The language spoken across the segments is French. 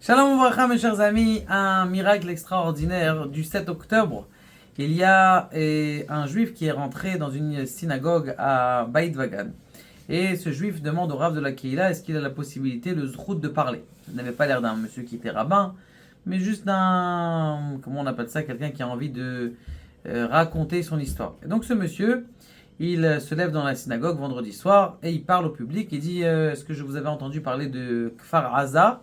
Shalom Ouvracha, mes chers amis, un miracle extraordinaire du 7 octobre. Il y a un juif qui est rentré dans une synagogue à Beit Vagan. Et ce juif demande au rav de la Kehila est-ce qu'il a la possibilité, le zrout, de parler. Il n'avait pas l'air d'un monsieur qui était rabbin, mais juste d'un, comment on appelle ça, quelqu'un qui a envie de raconter son histoire. Et donc ce monsieur, il se lève dans la synagogue vendredi soir et il parle au public. Il dit est-ce que je vous avais entendu parler de Kfar Aza?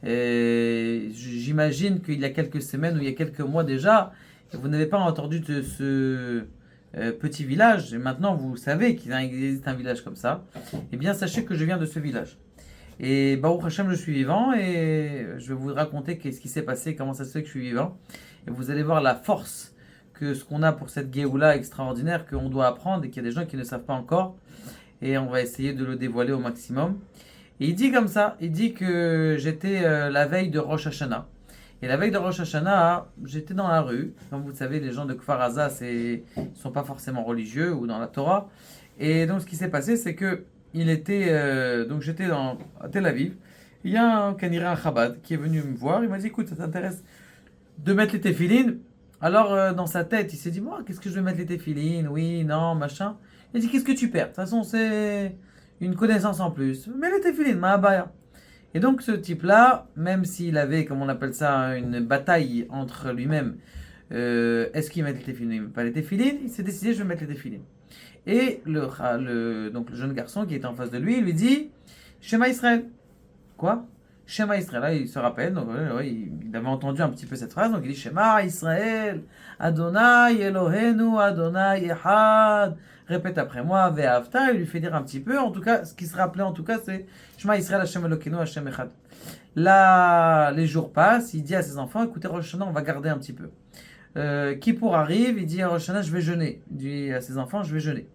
Et j'imagine qu'il y a quelques semaines ou il y a quelques mois déjà, vous n'avez pas entendu de ce petit village, et maintenant vous savez qu'il existe un village comme ça. Eh bien, sachez que je viens de ce village. Et Baruch Hashem, je suis vivant et je vais vous raconter qu'est-ce qui s'est passé, comment ça se fait que je suis vivant. Et vous allez voir la force que ce qu'on a pour cette Géoula extraordinaire qu'on doit apprendre et qu'il y a des gens qui ne savent pas encore. Et on va essayer de le dévoiler au maximum. Et il dit comme ça, il dit que j'étais la veille de Rosh Hashanah. Et la veille de Rosh Hashanah, j'étais dans la rue. Comme vous le savez, les gens de Kfar Aza ne sont pas forcément religieux ou dans la Torah. Et donc ce qui s'est passé, c'est que donc j'étais à Tel Aviv. Il y a un Kanira Chabad qui est venu me voir. Il m'a dit, écoute, ça t'intéresse de mettre les téfilines? Alors dans sa tête, il s'est dit, moi, qu'est-ce que je vais mettre les téfilines? Oui, non, machin. Il a dit, qu'est-ce que tu perds? De toute façon, c'est une connaissance en plus. Mais les téfilines, ma abaya. Et donc ce type-là, même s'il avait, comme on appelle ça, une bataille entre lui-même, est-ce qu'il met les téfilines, pas les téfilines, il s'est décidé, je vais mettre les téfilines. Et donc le jeune garçon qui était en face de lui, il lui dit, Shema Israël. Quoi? Shema Israël. Là, il se rappelle, donc ouais, il avait entendu un petit peu cette phrase, donc il dit Shema Israël, Adonai Eloheinu, Adonai Echad. Répète après moi, Ve'avta. Il lui fait dire un petit peu, en tout cas, ce qui se rappelait en tout cas, c'est Shema Israël, Hashem Elokeinu, Hashem Echad. Là, les jours passent, il dit à ses enfants, écoutez, Rosh Hashanah, on va garder un petit peu. Kippour arrive, il dit à Rosh Hashanah, je vais jeûner. Il dit à ses enfants, je vais jeûner.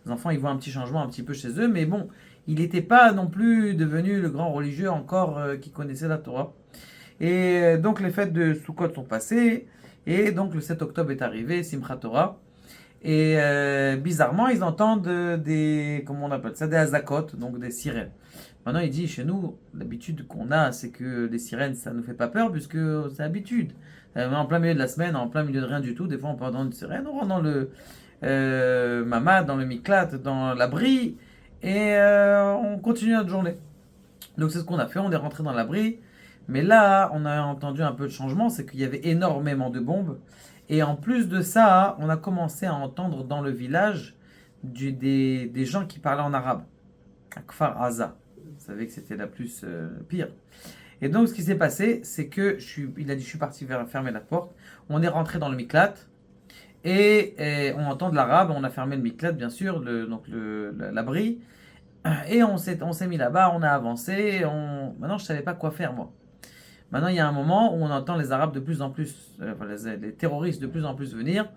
Les enfants, ils voient un petit changement un petit peu chez eux, mais bon, il n'était pas non plus devenu le grand religieux encore qui connaissait la Torah. Et donc les fêtes de Sukkot sont passées, et donc le 7 octobre est arrivé, Simchat Torah. Et bizarrement, ils entendent comment on appelle ça, des azakot, donc des sirènes. Maintenant, il dit, chez nous, l'habitude qu'on a, c'est que les sirènes, ça ne nous fait pas peur, puisque c'est l'habitude. En plein milieu de la semaine, en plein milieu de rien du tout, des fois on peut entendre une sirène, on rentre dans le mamad, dans le miklat, dans l'abri, et on continue notre journée. Donc c'est ce qu'on a fait, on est rentré dans l'abri, mais là, on a entendu un peu de changement, c'est qu'il y avait énormément de bombes, et en plus de ça, on a commencé à entendre dans le village des gens qui parlaient en arabe, à Kfar Aza. Vous savez que c'était la plus pire. Et donc ce qui s'est passé, c'est que il a dit je suis parti fermer la porte, on est rentré dans le miklat, et on entend de l'arabe, on a fermé le miklat bien sûr, l'abri, et on s'est mis là-bas, on a avancé, maintenant je savais pas quoi faire moi. Maintenant il y a un moment où on entend les arabes de plus en plus, les terroristes de plus en plus venir,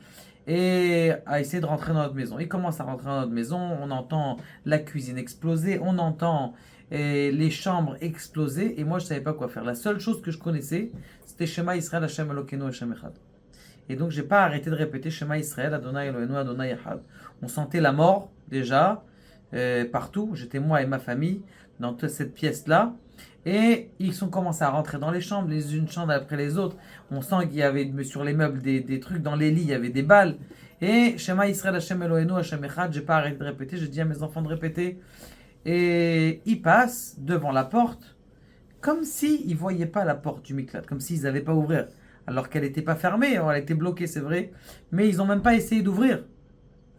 et à essayer de rentrer dans notre maison. Ils commencent à rentrer dans notre maison, on entend la cuisine exploser, on entend les chambres exploser, et moi je savais pas quoi faire. La seule chose que je connaissais, c'était Shema Israël, Hashem Elokeinu, Hashem Echad. Et donc, j'ai pas arrêté de répéter Shema Israël, Adonai Eloheinu, Adonai Echad. On sentait la mort déjà partout. J'étais moi et ma famille dans toute cette pièce-là. Et ils ont commencé à rentrer dans les chambres, les unes chambres après les autres. On sent qu'il y avait sur les meubles des trucs, dans les lits, il y avait des balles. Et Shema Israël, Hashem Eloheinu, Hashem Echad. J'ai pas arrêté de répéter. J'ai dit à mes enfants de répéter. Et ils passent devant la porte, comme s'ils ne voyaient pas la porte du Miklat, comme s'ils n'avaient pas ouvert. Alors qu'elle n'était pas fermée, elle était bloquée, c'est vrai, mais ils n'ont même pas essayé d'ouvrir.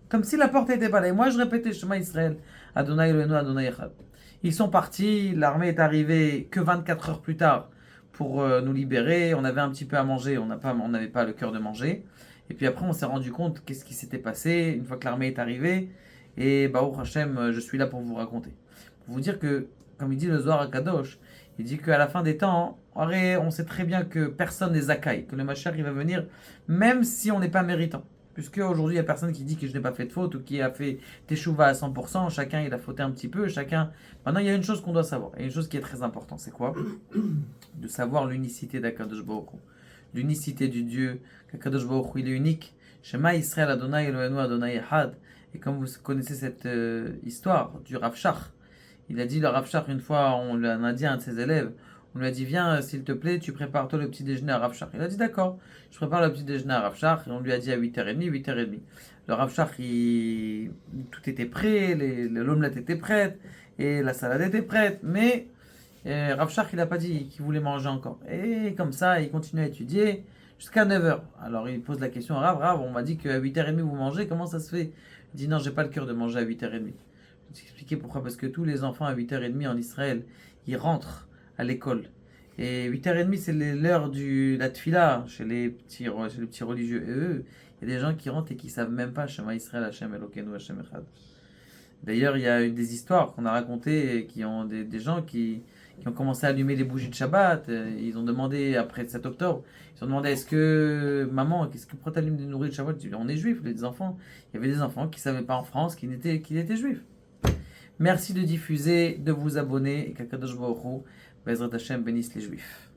Comme si la porte n'était pas là. Et moi, je répétais Shema Israël, Adonai Eloheinu, Adonai Echad. Ils sont partis, l'armée est arrivée que 24 heures plus tard pour nous libérer. On avait un petit peu à manger, on n'avait pas le cœur de manger. Et puis après, on s'est rendu compte qu'est-ce qui s'était passé une fois que l'armée est arrivée. Et Baruch Hashem, je suis là pour vous raconter. Pour vous dire que, comme il dit le Zohar Kadosh, il dit qu'à la fin des temps, on sait très bien que personne n'est Zakai, que le Mashiach il va venir, même si on n'est pas méritant. Puisque aujourd'hui, il n'y a personne qui dit que je n'ai pas fait de faute ou qui a fait Teshuvah à 100%. Chacun, il a fauté un petit peu. Maintenant, il y a une chose qu'on doit savoir. Il y a une chose qui est très importante. C'est quoi? De savoir l'unicité d'Akadosh Baruch Hu. L'unicité du Dieu. Qu'Akadosh Baruch Hu, il est unique. Shema Israël Adonai Eloheinu Adonai Echad. Et comme vous connaissez cette histoire du Rav Shach, il a dit le Rav Shach une fois, on a dit à un de ses élèves, On lui a dit, viens, s'il te plaît, tu prépares toi le petit déjeuner à Rav Shach. Il a dit, d'accord, je prépare le petit déjeuner à Rav Shach. Et on lui a dit à 8h30, 8h30. Le Rav Shach, tout était prêt, l'omelette était prête, et la salade était prête, mais Rav Shach, il n'a pas dit qu'il voulait manger encore. Et comme ça, il continue à étudier jusqu'à 9h. Alors il pose la question à Rav, on m'a dit qu'à 8h30 vous mangez, comment ça se fait? Il dit, non, j'ai pas le cœur de manger à 8h30. Je vais t'expliquer pourquoi. Parce que tous les enfants à 8h30 en Israël, ils rentrent à l'école. Et 8h30, c'est l'heure de la tfila chez les petits religieux. Et eux, il y a des gens qui rentrent et qui savent même pas Shema Israël, Hashem Elokeinu, Hashem Echad. D'ailleurs, il y a eu des histoires qu'on a racontées qui ont des gens qui ont commencé à allumer les bougies de Shabbat. Ils ont demandé, après le 7 octobre, ils ont demandé est-ce que, maman, pourquoi tu allumes des nourrices de Shabbat? On est juifs, les enfants. Il y avait des enfants qui ne savaient pas en France qu'ils étaient juifs. Merci de diffuser, de vous abonner et qu'Akadosh Baruch Hu, Bezrat Hashem, bénisse les juifs.